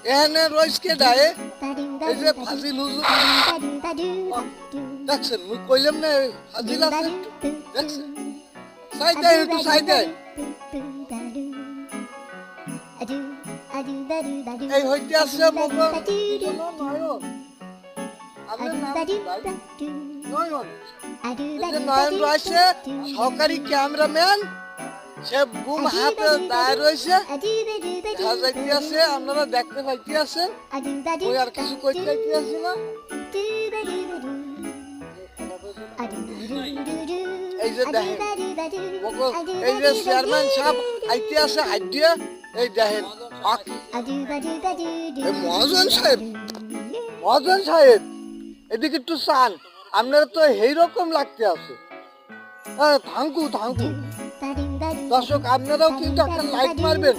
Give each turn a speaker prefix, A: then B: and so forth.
A: এখানে রইস কে ডায়ে এই যে ফাজিল হুজুর দেখছেন মুই কইলাম না ফাজিল আছে দেখছেন সাইডে একটু সাইডে এই হইতে আছে মগো নয়ন আপনার নাম কি ভাই? নয়ন এই যে নয়ন রয়েছে সহকারী ক্যামেরাম্যান সে বুম হাতে দাঁড়িয়ে রয়েছে সাজাইতে আছে আপনারা দেখতে পাইতে আছেন ওই আর কিছু কইতে পাইতে আছে না এই যে দেখেন এই যে চেয়ারম্যান সাহেব আইতে আছে আইডিয়া এই দেখেন মহাজন সাহেব এদিকে একটু চান আপনারা তো এইরকম লাগতে আছে হ্যাঁ থাঙ্কু দর্শক আপনারাও কিন্তু একটা লাইক মারবেন